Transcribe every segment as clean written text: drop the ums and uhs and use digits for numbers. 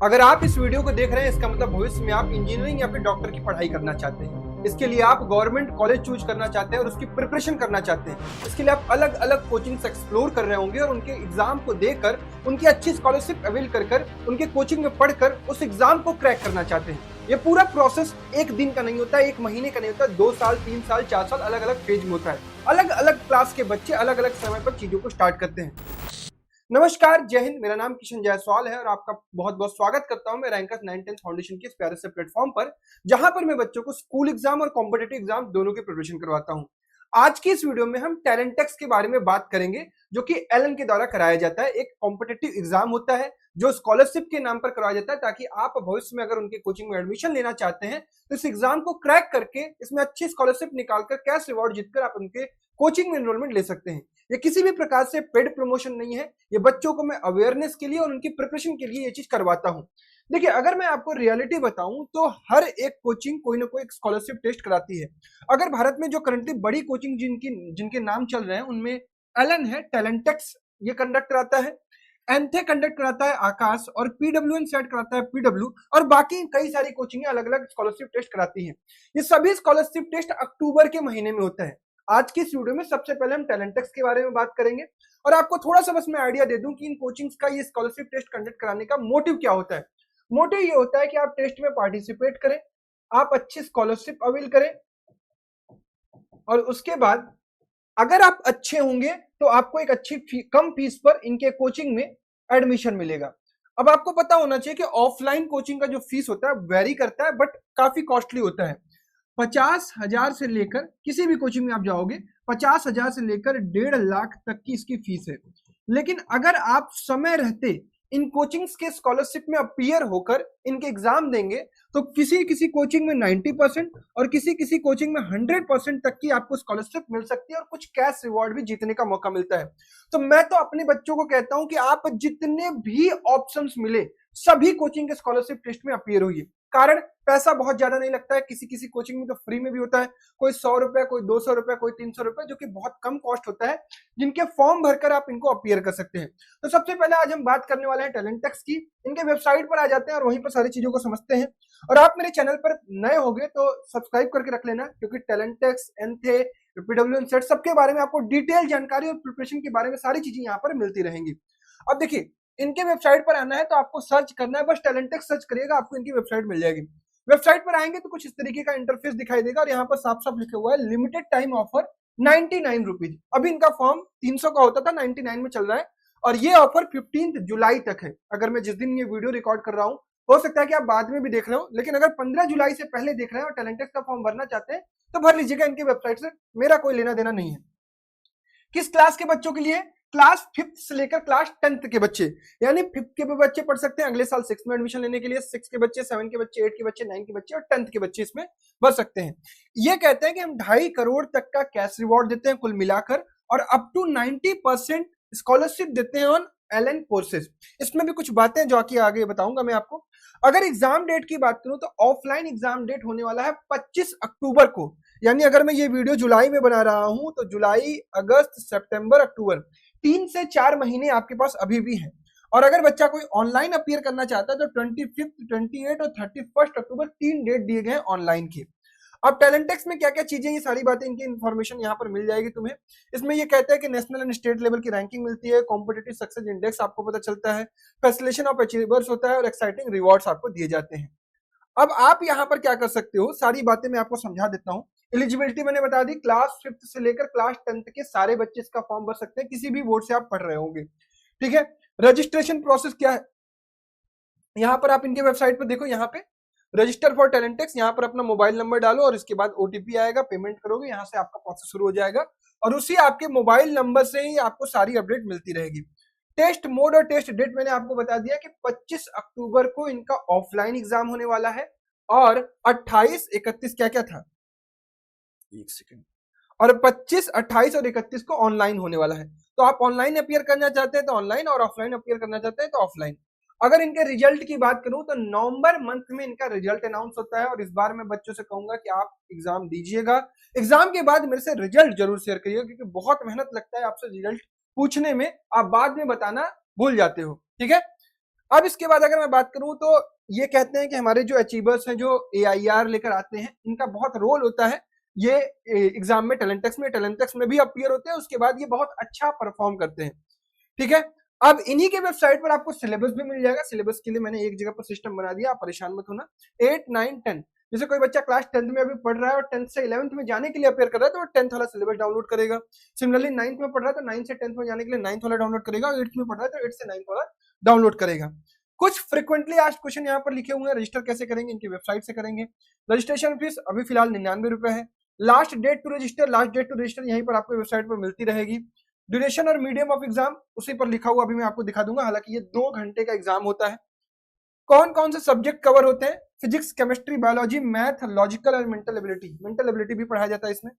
अगर आप इस वीडियो को देख रहे हैं इसका मतलब भविष्य में आप इंजीनियरिंग या फिर डॉक्टर की पढ़ाई करना चाहते हैं। इसके लिए आप गवर्नमेंट कॉलेज चूज करना चाहते हैं और उसकी प्रिपरेशन करना चाहते हैं। इसके लिए आप अलग अलग कोचिंग्स एक्सप्लोर कर रहे होंगे और उनके एग्जाम को देकर उनकी अच्छी स्कॉलरशिप अवेल कर उनके कोचिंग में पढ़कर उस एग्जाम को क्रैक करना चाहते हैं। ये पूरा प्रोसेस एक दिन का नहीं होता, एक महीने का नहीं होता, 2 साल 3 साल 4 साल अलग अलग फेज में होता है। अलग अलग क्लास के बच्चे अलग अलग समय पर चीजों को स्टार्ट करते हैं। नमस्कार, जय हिंद। मेरा नाम किशन जायसवाल है और आपका बहुत बहुत स्वागत करता हूं मैं रैंकर्स 9-10 फाउंडेशन के इस प्यारे से प्लेटफॉर्म पर, जहां पर मैं बच्चों को स्कूल एग्जाम और कॉम्पिटिटिव एग्जाम दोनों की प्रिपरेशन करवाता हूं। आज की इस वीडियो में हम टैलेंट टेस्ट के बारे में बात करेंगे, जो कि एलन के द्वारा कराया जाता है। एक कॉम्पिटिटिव एग्जाम होता है जो स्कॉलरशिप के नाम पर करवाया जाता है, ताकि आप भविष्य में अगर उनके कोचिंग में एडमिशन लेना चाहते हैं तो इस एग्जाम को क्रैक करके इसमें अच्छी स्कॉलरशिप निकालकर कैश रिवॉर्ड जीतकर आप उनके कोचिंग में एनरोलमेंट ले सकते हैं। ये किसी भी प्रकार से पेड प्रमोशन नहीं है, ये बच्चों को मैं अवेयरनेस के लिए और उनकी प्रिपरेशन के लिए ये चीज करवाता हूं। देखिए, अगर मैं आपको रियलिटी बताऊं तो हर एक कोचिंग कोई ना कोई एक स्कॉलरशिप टेस्ट कराती है। अगर भारत में जो करंटली बड़ी कोचिंग जिनके नाम चल रहे हैं उनमें एलन है, टैलेंटेक्स ये कंडक्ट कराता है, एंथे कंडक्ट कराता है आकाश, और पीडब्ल्यूएन सेट कराता है पीडब्ल्यू, और बाकी कई सारी कोचिंग अलग अलग स्कॉलरशिप टेस्ट कराती हैं। ये सभी स्कॉलरशिप टेस्ट अक्टूबर के महीने में होता है। आज की इस वीडियो में सबसे पहले हम टैलेंटेक्स के बारे में बात करेंगे और आपको थोड़ा सा बस मैं आइडिया दे दूं कि इन कोचिंग्स का ये स्कॉलरशिप टेस्ट कंडक्ट कराने का मोटिव क्या होता है। मोटिव ये होता है कि आप टेस्ट में पार्टिसिपेट करें, आप अच्छी स्कॉलरशिप अवेल करें, और उसके बाद अगर आप अच्छे होंगे तो आपको एक अच्छी कम फीस पर इनके कोचिंग में एडमिशन मिलेगा। अब आपको पता होना चाहिए कि ऑफलाइन कोचिंग का जो फीस होता है वेरी करता है, बट काफी कॉस्टली होता है। 50,000 से लेकर, किसी भी कोचिंग में आप जाओगे 50,000 से लेकर 1.5 लाख तक की इसकी फीस है। लेकिन अगर आप समय रहते इन कोचिंग्स के स्कॉलरशिप में अपीयर होकर इनके एग्जाम देंगे तो किसी किसी कोचिंग में 90% और किसी किसी कोचिंग में 100% तक की आपको स्कॉलरशिप मिल सकती है और कुछ कैश रिवॉर्ड भी जीतने का मौका मिलता है। तो मैं तो अपने बच्चों को कहता हूं कि आप जितने भी ऑप्शंस मिले सभी कोचिंग के स्कॉलरशिप टेस्ट में अपीयर होइए। कारण पैसा बहुत ज्यादा नहीं लगता है, किसी किसी कोचिंग में तो फ्री में भी होता है, कोई 100 रुपए, कोई 200 रुपए, कोई 300 रुपए, जो कि बहुत कम कॉस्ट होता है, जिनके फॉर्म भरकर आप इनको अपीयर कर सकते हैं। तो सबसे पहले आज हम बात करने वाले हैं टैलेंटेक्स की। इनके वेबसाइट पर आ जाते हैं और वहीं पर सारी चीजों को समझते हैं। और आप मेरे चैनल पर नए हो गए तो सब्सक्राइब करके रख लेना, क्योंकि टैलेंटेक्स, एंथे, पीडब्ल्यूएन सेट सबके बारे में आपको डिटेल जानकारी और प्रिपरेशन के बारे में सारी चीजें यहाँ पर मिलती रहेंगी। अब देखिए, इनके वेबसाइट पर आना है तो आपको सर्च करना है, बस टैलेंटेक्स सर्च करिएगा, आपको इनकी वेबसाइट मिल जाएगी। वेबसाइट पर आएंगे तो कुछ इस तरीके का इंटरफेस दिखाई देगा और यहाँ पर साफ साफ लिखा हुआ है लिमिटेड टाइम ऑफर 99 रुपीज। अभी इनका फॉर्म 300 का होता था, 99 में चल रहा है और ये ऑफर 15 जुलाई तक है। अगर मैं जिस दिन ये वीडियो रिकॉर्ड कर रहा हूँ, हो सकता है कि आप बाद में भी देख रहे हो, लेकिन अगर 15 जुलाई से पहले देख रहे हैं और टैलेंटेक्स का फॉर्म भरना चाहते हैं तो भर लीजिएगा। इनकी वेबसाइट से मेरा कोई लेना देना नहीं है। किस क्लास के बच्चों के लिए? क्लास 5th से लेकर क्लास 10th के बच्चे, यानी 5th के भी बच्चे पढ़ सकते हैं अगले साल 6th में एडमिशन लेने के लिए, 6 के बच्चे, 7 के बच्चे, 8 के बच्चे, 9 के बच्चे और 10th के बच्चे इसमें भर सकते हैं। ये कहते हैं कि हम 2.5 करोड़ तक का कैश रिवॉर्ड देते हैं कुल मिलाकर, और अप टू 90% स्कॉलरशिप देते हैं ऑन एलन कोर्सेज। इसमें भी कुछ बातें जो कि आगे बताऊंगा मैं आपको। अगर एग्जाम डेट की बात करूं तो ऑफलाइन एग्जाम डेट होने वाला है 25 अक्टूबर को, यानी अगर मैं ये वीडियो जुलाई में बना रहा हूं तो जुलाई, अगस्त, सितंबर, अक्टूबर 3 से 4 महीने आपके पास अभी भी हैं। और अगर बच्चा कोई ऑनलाइन अपीयर करना चाहता है तो 25, 28 और 31 अक्टूबर 3 डेट दिए गए हैं ऑनलाइन के। अब टैलेंटेक्स में क्या क्या चीजें, ये सारी बातें, इनकी इन्फॉर्मेशन यहाँ पर मिल जाएगी तुम्हें। इसमें ये कहता है कि नेशनल एंड स्टेट लेवल की रैंकिंग मिलती है, कॉम्पिटिटिव सक्सेस इंडेक्स आपको पता चलता है, फैसिलिटेशन ऑफ अचीवर्स होता है और एक्साइटिंग रिवॉर्ड्स आपको दिए जाते हैं। अब आप यहाँ पर क्या कर सकते हो, सारी बातें मैं आपको समझा देता हूँ। एलिजिबिलिटी मैंने बता दी, क्लास 5th से लेकर क्लास 10th के सारे बच्चे इसका फॉर्म भर सकते हैं, किसी भी बोर्ड से आप पढ़ रहे होंगे। ठीक है, रजिस्ट्रेशन प्रोसेस क्या है, यहाँ पर आप इनके वेबसाइट पर देखो, यहाँ पे रजिस्टर फॉर टैलेंटेक्स, यहाँ पर अपना मोबाइल नंबर डालो और इसके बाद ओटीपी आएगा, पेमेंट करोगे, यहाँ से आपका प्रोसेस शुरू हो जाएगा और उसी आपके मोबाइल नंबर से ही आपको सारी अपडेट मिलती रहेगी। टेस्ट मोड और टेस्ट डेट मैंने आपको बता दिया कि 25 अक्टूबर को इनका ऑफलाइन एग्जाम होने वाला है और 28, 31 क्या क्या था, एक सेकंड, और 25, 28 और 31 को ऑनलाइन होने वाला है। तो आप ऑनलाइन अपीयर करना चाहते हैं तो ऑनलाइन, और ऑफलाइन अपीयर करना चाहते हैं तो ऑफलाइन। अगर इनके रिजल्ट की बात करूं तो नवंबर मंथ में इनका रिजल्ट अनाउंस होता है और इस बार मैं बच्चों से कहूंगा कि आप एग्जाम दीजिएगा। एग्जाम के बाद मेरे से रिजल्ट जरूर शेयर करिएगा, क्योंकि बहुत मेहनत लगता है आपसे रिजल्ट पूछने में, आप बाद में बताना भूल जाते हो। ठीक है, अब इसके बाद अगर मैं बात करूं तो ये कहते हैं कि हमारे जो अचीवर्स हैं, जो AIR लेकर आते हैं, इनका बहुत रोल होता है ये एग्जाम में, टैलेंटेक्स में भी अपीयर होते हैं, उसके बाद ये बहुत अच्छा परफॉर्म करते हैं। ठीक है, अब इन्हीं के वेबसाइट पर आपको सिलेबस भी मिल जाएगा। सिलेबस के लिए मैंने एक जगह पर सिस्टम बना दिया, आप परेशान मत होना। 8, 9, 10, जैसे कोई बच्चा क्लास 10th में अभी पढ़ रहा है और 10th से 11th में जाने के लिए अपेयर कर रहा है तो वो 10th वाला सिलेबस डाउनलोड करेगा। सिमिलरली 9th में पढ़ रहा है तो 9th से 10th में जाने के लिए 9th वाला डाउनलोड करेगा, और 8th में पढ़ रहा है तो 8th से 9th वाला डाउनलोड करेगा। कुछ फ्रिक्वेंटली आस्क्ड क्वेश्चन यहाँ पर लिखे हुए हैं। रजिस्टर कैसे करेंगे, इनकी वेबसाइट से करेंगे। रजिस्ट्रेशन फीस अभी फिलहाल 99 रुपए है। लास्ट डेट टू रजिस्टर यहीं पर आपको वेबसाइट पर मिलती रहेगी। ड्यूरेशन और मीडियम ऑफ एग्जाम उसी पर लिखा हुआ अभी मैं आपको दिखा दूंगा, हालांकि ये 2 घंटे का एग्जाम होता है। कौन कौन से सब्जेक्ट कवर होते हैं, physics, chemistry, biology, math, logical और मेंटल एबिलिटी भी पढ़ाया जाता है इसमें।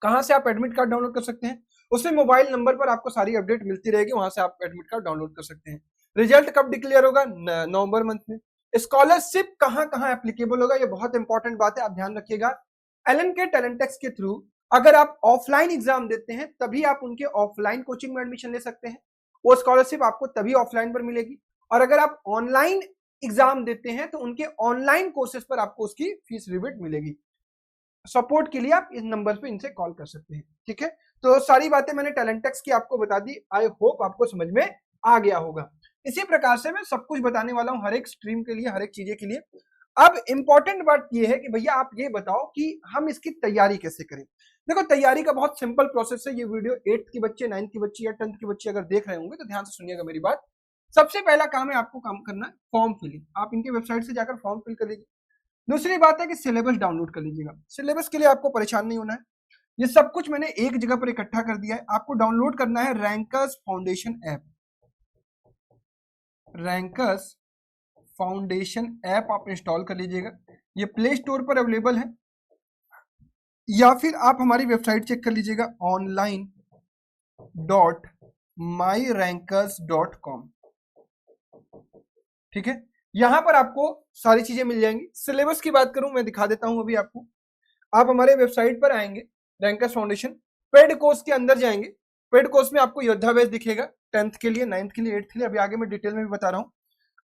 कहां से आप एडमिट कार्ड डाउनलोड कर सकते हैं, उसमें मोबाइल नंबर पर आपको सारी अपडेट मिलती रहेगी, वहां से आप एडमिट कार्ड डाउनलोड कर सकते हैं। रिजल्ट कब डिक्लेयर होगा, नवंबर मंथ में। स्कॉलरशिप कहां कहां एप्लीकेबल होगा, ये बहुत इंपॉर्टेंट बात है, आप ध्यान रखिएगा। LNK टैलेंटेक्स के थ्रू अगर आप ऑफलाइन एग्जाम देते हैं तभी आप उनके ऑफलाइन कोचिंग में एडमिशन ले सकते हैं, वो स्कॉलरशिप आपको तभी ऑफलाइन पर मिलेगी। और अगर आप ऑनलाइन एग्जाम देते हैं तो उनके ऑनलाइन कोर्सेज पर आपको उसकी फीस रिबेट मिलेगी। सपोर्ट के लिए आप इस नंबर पे इनसे कॉल कर सकते हैं। ठीक है, तो सारी बातें मैंने टैलेंटेक्स की आपको बता दी, आई होप आपको समझ में आ गया होगा। इसी प्रकार से मैं सब कुछ बताने वाला हूं हर एक स्ट्रीम के लिए, हर एक चीजें के लिए। अब इंपॉर्टेंट बात यह है कि भैया आप ये बताओ कि हम इसकी तैयारी कैसे करें। देखो, तैयारी का बहुत सिंपल प्रोसेस है। ये वीडियो 8th के बच्चे, 9th के बच्चे या 10th के बच्चे अगर देख रहे होंगे तो ध्यान से सुनिएगा मेरी बात। सबसे पहला काम है आपको काम करना है फॉर्म फिलिंग। आप इनके वेबसाइट से जाकर फॉर्म फिल कर लीजिए। दूसरी बात है कि सिलेबस डाउनलोड कर लीजिएगा। सिलेबस के लिए आपको परेशान नहीं होना है, ये सब कुछ मैंने एक जगह पर इकट्ठा कर दिया है। आपको डाउनलोड करना है rankers foundation app. Rankers foundation app आप इंस्टॉल कर लीजिएगा, ये प्ले स्टोर पर अवेलेबल है, या फिर आप हमारी वेबसाइट चेक कर लीजिएगा online.myrrankers.com। ठीक है, यहां पर आपको सारी चीजें मिल जाएंगी। सिलेबस की बात करूं, मैं दिखा देता हूं अभी आपको। आप हमारे वेबसाइट पर आएंगे, रैंकर्स फाउंडेशन पेड कोर्स के अंदर जाएंगे। पेड कोर्स में आपको योद्धा बेस दिखेगा, 10th के लिए, 9th के लिए, 8th के लिए, अभी आगे मैं डिटेल में भी बता रहा हूं।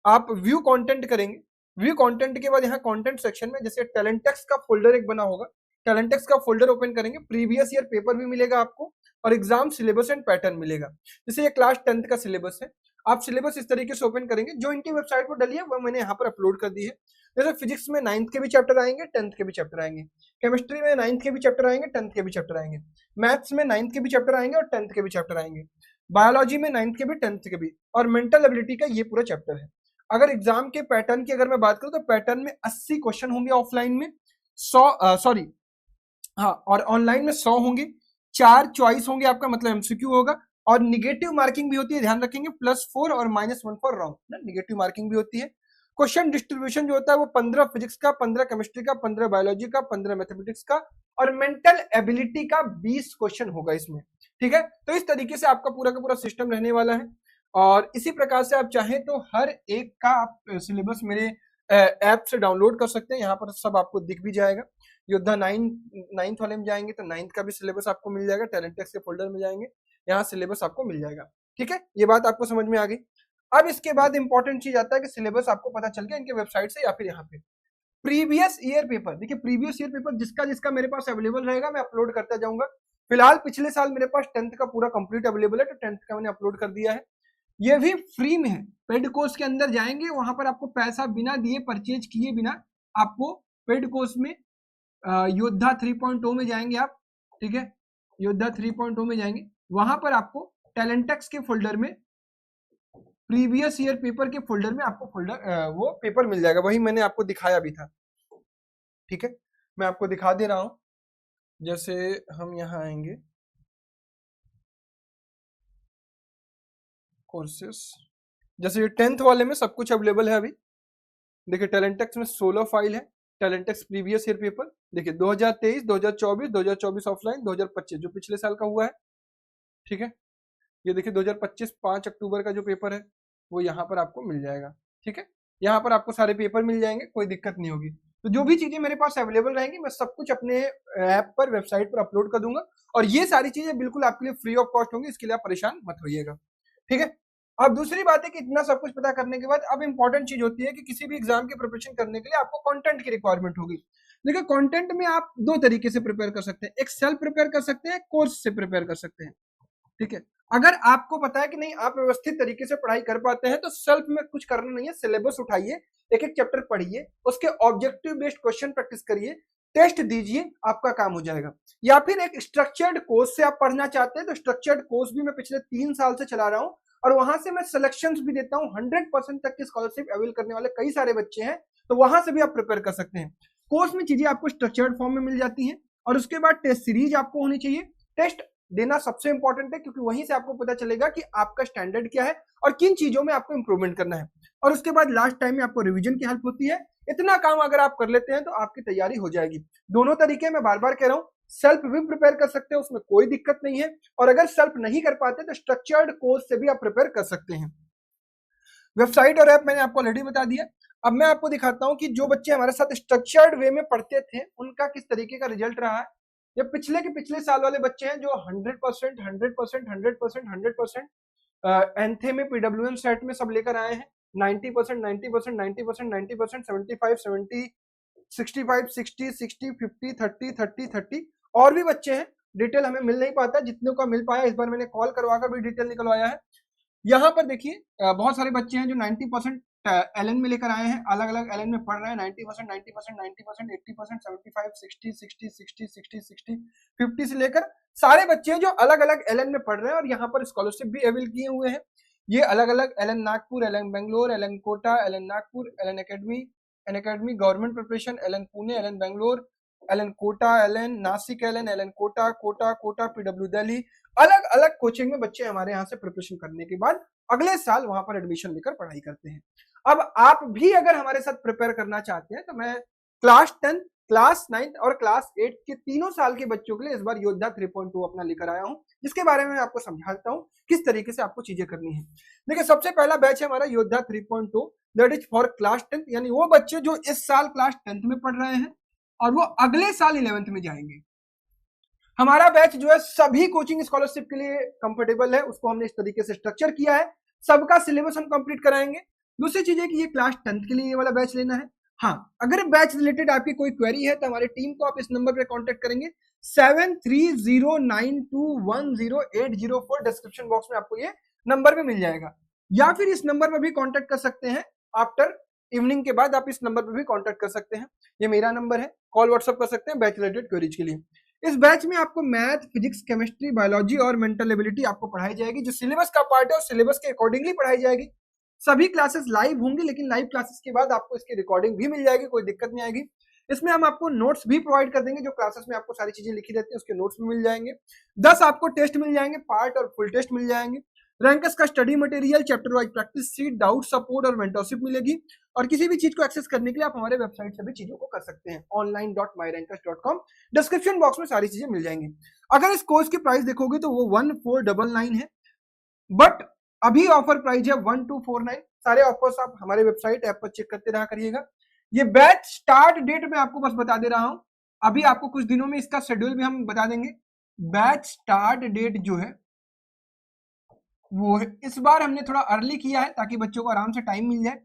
आप व्यू कंटेंट करेंगे। व्यू कंटेंट के बाद यहाँ कंटेंट सेक्शन में जैसे टैलेंटेक्स का फोल्डर एक बना होगा, टैलेंटेक्स का फोल्डर ओपन करेंगे, प्रीवियस ईयर पेपर भी मिलेगा आपको और एग्जाम सिलेबस एंड पैटर्न मिलेगा। जैसे ये क्लास 10th का सिलेबस है, आप सिलेबस इस तरीके से ओपन करेंगे, जो इनकी वेबसाइट पर डली है वो मैंने यहाँ पर अपलोड कर दी है। जैसे फिजिक्स में 9th के भी चैप्टर आएंगे, 10th के भी चैप्टर आएंगे। केमिस्ट्री में 9th के भी चैप्टर आएंगे, 10th के भी चैप्टर आएंगे। मैथ्स में 9th के भी चैप्टर आएंगे और 10th के भी चैप्टर आएंगे। बायोलॉजी में 9th के भी, 10th के भी, और मेंटल एबिलिटी का ये पूरा चैप्टर है। अगर एग्जाम के पैटर्न की अगर मैं बात करूं तो पैटर्न में 80 क्वेश्चन होंगे, ऑफलाइन में 100 और ऑनलाइन में 100 होंगे। 4 चॉइस होंगे आपका, मतलब एमसीक्यू होगा, और निगेटिव मार्किंग भी होती है, ध्यान रखेंगे, +4 और -1 फॉर रॉन्ग, निगेटिव मार्किंग भी होती है। क्वेश्चन डिस्ट्रीब्यूशन जो होता है वो 15 फिजिक्स का, 15 केमिस्ट्री का, 15 बायोलॉजी का, 15 मैथमेटिक्स का, और मेंटल एबिलिटी का 20 क्वेश्चन होगा इसमें। ठीक है, तो इस तरीके से आपका पूरा का पूरा सिस्टम रहने वाला है। और इसी प्रकार से आप चाहें तो हर एक का आप सिलेबस मेरे ऐप से डाउनलोड कर सकते हैं, यहाँ पर सब आपको दिख भी जाएगा। योद्धा 9th वाले में जाएंगे तो 9th का भी सिलेबस आपको मिल जाएगा, टैलेंटेक्स के फोल्डर में जाएंगे, यहाँ सिलेबस आपको मिल जाएगा। ठीक है, ये बात आपको समझ में आ गई। अब इसके बाद इंपॉर्टेंट चीज आता है कि सिलेबस आपको पता चल गया इनके वेबसाइट से या फिर यहाँ पे प्रीवियस ईयर पेपर। देखिए, प्रीवियस ईयर पेपर जिसका जिसका मेरे पास अवेलेबल रहेगा मैं अपलोड करता जाऊंगा। फिलहाल पिछले साल मेरे पास 10th का पूरा कंप्लीट अवेलेबल है, तो 10th का मैंने अपलोड कर दिया है। ये भी फ्री में है। पेड कोर्स के अंदर जाएंगे, वहां पर आपको पैसा बिना दिए, परचेज किए बिना आपको पेड कोर्स में योद्धा 3.0 में जाएंगे आप। ठीक है, योद्धा 3.0 में जाएंगे, वहां पर आपको टैलेंटेक्स के फोल्डर में, प्रीवियस ईयर पेपर के फोल्डर में आपको वो पेपर मिल जाएगा, वही मैंने आपको दिखाया भी था। ठीक है, मैं आपको दिखा दे रहा हूं। जैसे हम यहाँ आएंगे कोर्सेस, जैसे ये 10th वाले में सब कुछ अवेलेबल है अभी। देखिए, टैलेंटेक्स में 16 फाइल है। टैलेंटेक्स प्रीवियस ईयर पेपर देखिए 2023, 2024, 2024 ऑफलाइन, 2025 जो पिछले साल का हुआ है। ठीक है, ये देखिए 2025 5 अक्टूबर का जो पेपर है वो यहाँ पर आपको मिल जाएगा। ठीक है, यहाँ पर आपको सारे पेपर मिल जाएंगे, कोई दिक्कत नहीं होगी। तो जो भी चीजें मेरे पास अवेलेबल रहेंगी मैं सब कुछ अपने ऐप पर, वेबसाइट पर अपलोड कर दूंगा, और ये सारी चीजें बिल्कुल आपके लिए फ्री ऑफ कॉस्ट होंगी, इसके लिए आप परेशान मत होइएगा। ठीक है, अब दूसरी बात है कि इतना सब कुछ पता करने के बाद अब इंपॉर्टेंट चीज होती है कि किसी भी एग्जाम की प्रिपरेशन करने के लिए आपको कंटेंट की रिक्वायरमेंट होगी। देखिए कंटेंट में आप दो तरीके से प्रिपेयर कर सकते हैं, एक सेल्फ प्रिपेयर कर सकते हैं, कोर्स से प्रिपेयर कर सकते हैं। ठीक है, अगर आपको पता है कि नहीं आप व्यवस्थित तरीके से पढ़ाई कर पाते हैं तो सेल्फ में कुछ करना नहीं है, सिलेबस उठाइए, एक एक चैप्टर पढ़िए, उसके ऑब्जेक्टिव बेस्ड क्वेश्चन प्रैक्टिस करिए, टेस्ट दीजिए, आपका काम हो जाएगा। या फिर एक स्ट्रक्चर्ड कोर्स से आप पढ़ना चाहते हैं तो स्ट्रक्चर्ड कोर्स भी मैं पिछले 3 साल से चला रहा हूं और वहां से मैं सिलेक्शंस भी देता हूं। 100% तक की स्कॉलरशिप अवेल करने वाले कई सारे बच्चे हैं, तो वहां से भी आप प्रिपेयर कर सकते हैं। कोर्स में चीजें आपको स्ट्रक्चर्ड फॉर्म में मिल जाती हैं और उसके बाद टेस्ट सीरीज आपको होनी चाहिए। टेस्ट देना सबसे इंपॉर्टेंट है क्योंकि वहीं से आपको पता चलेगा कि आपका स्टैंडर्ड क्या है और किन चीजों में आपको इंप्रूवमेंट करना है। और उसके बाद लास्ट टाइम में आपको रिवीजन की हेल्प होती है। इतना काम अगर आप कर लेते हैं तो आपकी तैयारी हो जाएगी। दोनों तरीके मैं बार बार कह रहा हूं, सेल्फ भी प्रिपेयर कर सकते हैं, उसमें कोई दिक्कत नहीं है, और अगर सेल्फ नहीं कर पाते तो स्ट्रक्चर्ड कोर्स से भी आप प्रिपेयर कर सकते हैं। वेबसाइट और ऐप मैंने आपको ऑलरेडी बता दिया। अब मैं आपको दिखाता हूं कि जो बच्चे हमारे साथ स्ट्रक्चर्ड वे में पढ़ते थे उनका किस तरीके का रिजल्ट रहा है। ये पिछले के पिछले साल वाले बच्चे हैं जो 100%, 100%, 100%, 100% एंथे में, पीडब्ल्यूएम सेट में सब लेकर आए हैं। 90%, 90%, 90%, 90%, 75, 70, 65, 60, 60, 50, 30, 30, 30 और भी बच्चे हैं। डिटेल हमें मिल नहीं पाता, जितने का मिल पाया इस बार मैंने कॉल करवाकर भी डिटेल निकलवाया है। यहाँ पर देखिए बहुत सारे बच्चे हैं जो 90% एलएन में लेकर आए हैं, अलग अलग एलएन में पढ़ रहे हैं। 90%, 90%, 90%, 80%, 75, 60, 60, 60, 60, 60, 50 से लेकर सारे बच्चे हैं जो अलग अलग एलएन में पढ़ रहे हैं और यहाँ पर स्कॉलरशिप भी अवेल किए हुए हैं। ये अलग अलग Allen Nagpur, Allen Bangalore, Allen Kota, Allen Nagpur, Allen academy government preparation, Allen Pune, Allen Bangalore, Allen Kota, Allen Nashik, Allen Kota, Kota PW Delhi, अलग अलग कोचिंग में बच्चे हमारे यहाँ से प्रिपरेशन करने के बाद अगले साल वहां पर एडमिशन लेकर पढ़ाई करते हैं। अब आप भी अगर हमारे साथ प्रिपेयर करना चाहते हैं तो मैं क्लास 10, क्लास 9 और क्लास 8 के तीनों साल के बच्चों के लिए इस बार योद्धा 3.2 अपना लेकर आया हूं, जिसके बारे में आपको समझाता हूं किस तरीके से आपको चीजें करनी है। देखिए सबसे पहला बैच है हमारा योद्धा 3.2, दैट इज फॉर क्लास 10, यानी वो बच्चे जो इस साल क्लास 10th में पढ़ रहे हैं और वो अगले साल 11th में जाएंगे। हमारा बैच जो है सभी कोचिंग स्कॉलरशिप के लिए कंफर्टेबल है, उसको हमने इस तरीके से स्ट्रक्चर किया है। सबका सिलेबस हम कंप्लीट कराएंगे। दूसरी चीज है कि ये क्लास 10th के लिए ये वाला बैच लेना है। हाँ, अगर बैच रिलेटेड आपकी कोई क्वेरी है तो हमारी टीम को आप इस नंबर पे कांटेक्ट करेंगे 7309210804। डिस्क्रिप्शन बॉक्स में आपको ये नंबर पे मिल जाएगा, या फिर इस नंबर पर भी कांटेक्ट कर सकते हैं। आफ्टर इवनिंग के बाद आप इस नंबर पर भी कांटेक्ट कर सकते हैं, ये मेरा नंबर है। कॉल व्हाट्सअप कर सकते हैं बैच रिलेटेड क्वेरीज के लिए। इस बैच में आपको मैथ, फिजिक्स, केमिस्ट्री, बायोलॉजी और मेंटल एबिलिटी आपको पढ़ाई जाएगी, जो सिलेबस का पार्ट है और सिलेबस के अकॉर्डिंगली पढ़ाई जाएगी। सभी क्लासेस लाइव होंगी, लेकिन लाइव क्लासेस के बाद आपको इसकी रिकॉर्डिंग भी मिल जाएगी, कोई दिक्कत नहीं आएगी। इसमें हम आपको नोट्स भी प्रोवाइड कर देंगे, जो क्लासेस में आपको सारी चीजें लिखी रहती है उसके नोट्स भी मिल जाएंगे। 10 आपको टेस्ट मिल जाएंगे, पार्ट और फुल टेस्ट मिल जाएंगे। रैंकर्स का study material, chapter wise practice seat, doubt support और मेंटरशिप मिलेगी। और किसी भी चीज को एक्सेस करने के लिए आप हमारे वेबसाइट से भी चीजों को कर सकते हैं, online.myrankers.com। डिस्क्रिप्शन बॉक्स में सारी चीजें मिल जाएंगी। अगर इस कोर्स की प्राइस देखोगे तो वो 1499 है, बट अभी ऑफर प्राइस है 1249। सारे ऑफर्स आप हमारे वेबसाइट ऐप पर चेक करते रहा करिएगा। ये बैच स्टार्ट डेट में आपको बस बता दे रहा हूं, अभी आपको कुछ दिनों में इसका शेड्यूल भी हम बता देंगे। बैच स्टार्ट डेट जो है वो है, इस बार हमने थोड़ा अर्ली किया है ताकि बच्चों को आराम से टाइम मिल जाए।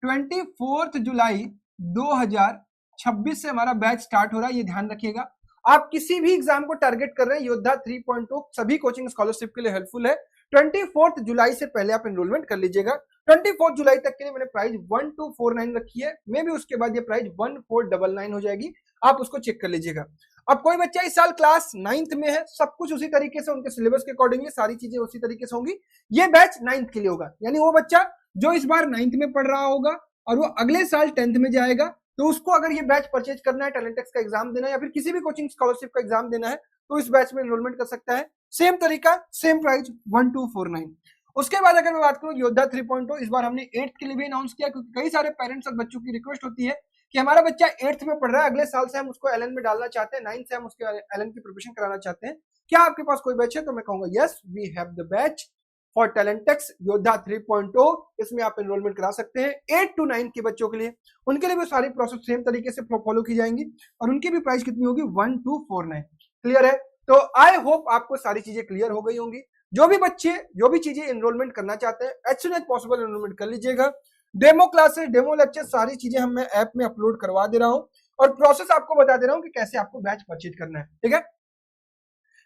24 जुलाई 2026 से हमारा बैच स्टार्ट हो रहा है, ये ध्यान रखिएगा। आप किसी भी एग्जाम को टारगेट कर रहे हैं, योद्धा 3.2 सभी कोचिंग स्कॉलरशिप के लिए हेल्पफुल है। 24 जुलाई से पहले आप एनरोलमेंट कर लीजिएगा। 24 जुलाई तक के लिए मैंने प्राइस 1249 रखी है, मे भी उसके बाद ये प्राइस 1499 हो जाएगी, आप उसको चेक कर लीजिएगा। अब कोई बच्चा इस साल क्लास 9th में है, सब कुछ उसी तरीके से उनके सिलेबस के अकॉर्डिंगली सारी चीजें उसी तरीके से होंगी। ये बैच 9th के लिए होगा, यानी वो बच्चा जो इस बार 9th में पढ़ रहा होगा और वो अगले साल 10th में जाएगा, तो उसको अगर ये बैच परचेज करना है, टैलेंटेक्स का एग्जाम देना है या फिर किसी भी कोचिंग स्कॉलरशिप का एग्जाम देना है, तो इस बैच में एनरोलमेंट कर सकता है। सेम तरीका, सेम प्राइस 1249। उसके बाद अगर मैं बात करूं योद्धा 3.2, इस बार हमने 8th के लिए भी अनाउंस किया, क्योंकि कई सारे पेरेंट्स और बच्चों की रिक्वेस्ट होती है कि हमारा बच्चा 8th में पढ़ रहा है, अगले साल से हम उसको एलएन में डालना चाहते हैं, 9th से हम उसके एलएन की प्रिपरेशन कराना चाहते हैं, क्या आपके पास कोई बैच है? तो मैं कहूंगा yes, we have the batch for Talentex Yoddha 3.0। इसमें आप एनरोलमेंट करा सकते हैं 8 to 9 के बच्चों के लिए। उनके लिए भी सारी प्रोसेस सेम तरीके से फॉलो की जाएंगी और उनकी भी प्राइस कितनी होगी 1249। क्लियर है? तो आई होप आपको सारी चीजें क्लियर हो गई होंगी। जो भी बच्चे जो भी चीजें एनरोलमेंट करना चाहते हैं as soon as possible enrolment कर लीजिएगा। डेमो क्लासेस, डेमो लेक्चर, सारी चीजें हम मैं ऐप में अपलोड करवा दे रहा हूं और प्रोसेस आपको बता दे रहा हूं कि कैसे आपको बैच परचेज करना है। ठीक है,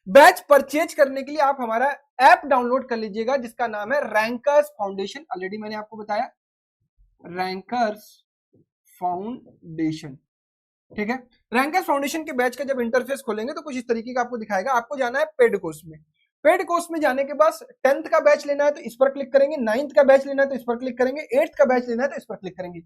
बैच परचेज करने के लिए आप हमारा ऐप डाउनलोड कर लीजिएगा जिसका नाम है रैंकर्स फाउंडेशन। ऑलरेडी मैंने आपको बताया, रैंकर्स फाउंडेशन। ठीक है, रैंकर्स फाउंडेशन के बैच का जब इंटरफेस खोलेंगे तो कुछ इस तरीके का आपको दिखाएगा। आपको जाना है पेड कोर्स में। पेड कोर्स में जाने के बाद 10th का बैच लेना है तो इस पर क्लिक करेंगे, 9th का बैच लेना है तो इस पर क्लिक करेंगे, 8th का बैच लेना है तो इस पर क्लिक करेंगे।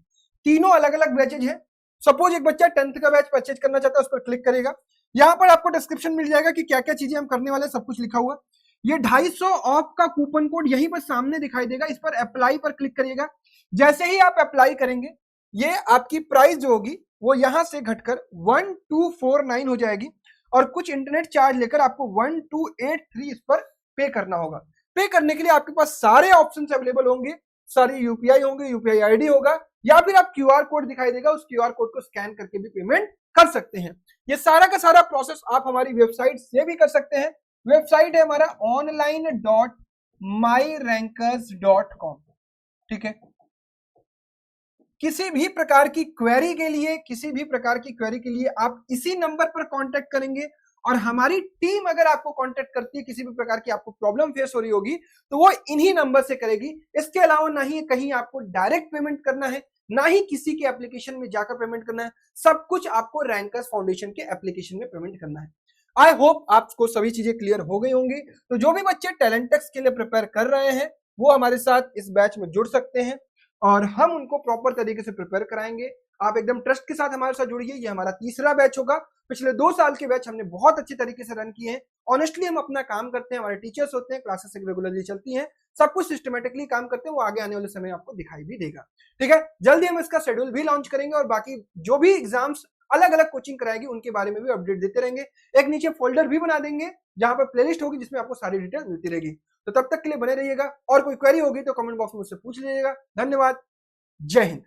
तीनों अलग अलग बैचेज है। सपोज एक बच्चा 10th का बैच परचेज करना चाहता है, उस पर क्लिक करेगा। यहाँ पर आपको डिस्क्रिप्शन मिल जाएगा कि क्या क्या चीजें हम करने वाले, सब कुछ लिखा हुआ। ये 250 ऑफ का कूपन कोड यहीं पर सामने दिखाई देगा, इस पर अप्लाई पर क्लिक करिएगा। जैसे ही आप अप्लाई करेंगे ये आपकी प्राइस जो होगी वो यहां से घटकर 1249 हो जाएगी और कुछ इंटरनेट चार्ज लेकर आपको 1283 इस पर पे करना होगा। पे करने के लिए आपके पास सारे ऑप्शंस अवेलेबल होंगे, सारे यूपीआई होंगे, यूपीआई आईडी होगा या फिर आप क्यूआर कोड दिखाई देगा, उस क्यूआर कोड को स्कैन करके भी पेमेंट कर सकते हैं। ये सारा का सारा प्रोसेस आप हमारी वेबसाइट से भी कर सकते हैं। वेबसाइट है हमारा online.myrankers.com। ठीक है, किसी भी प्रकार की क्वेरी के लिए आप इसी नंबर पर कांटेक्ट करेंगे और हमारी टीम अगर आपको कांटेक्ट करती है, किसी भी प्रकार की आपको प्रॉब्लम फेस हो रही होगी तो वो इन्हीं नंबर से करेगी। इसके अलावा ना ही कहीं आपको डायरेक्ट पेमेंट करना है, ना ही किसी के एप्लीकेशन में जाकर पेमेंट करना है, सब कुछ आपको रैंकर्स फाउंडेशन के एप्लीकेशन में पेमेंट करना है। आई होप आपको सभी चीजें क्लियर हो गई होंगी। तो जो भी बच्चे टैलेंटेक्स के लिए प्रिपेयर कर रहे हैं वो हमारे साथ इस बैच में जुड़ सकते हैं और हम उनको प्रॉपर तरीके से प्रिपेयर कराएंगे। आप एकदम ट्रस्ट के साथ हमारे साथ जुड़िए। ये हमारा तीसरा बैच होगा। पिछले 2 साल के बैच हमने बहुत अच्छी तरीके से रन किए हैं। ऑनेस्टली हम अपना काम करते हैं, हमारे टीचर्स होते हैं, क्लासेस रेगुलरली चलती हैं, सब कुछ सिस्टमेटिकली काम करते हैं। वो आगे आने वाले समय आपको दिखाई भी देगा। ठीक है, जल्दी हम इसका शेड्यूल भी लॉन्च करेंगे और बाकी जो भी एग्जाम्स अलग अलग कोचिंग कराएगी उनके बारे में भी अपडेट देते रहेंगे। एक नीचे फोल्डर भी बना देंगे जहां पर प्लेलिस्ट होगी जिसमें आपको सारी डिटेल मिलती रहेगी। तो तब तक के लिए बने रहिएगा और कोई क्वेरी होगी तो कमेंट बॉक्स में मुझसे पूछ लीजिएगा। धन्यवाद, जय हिंद।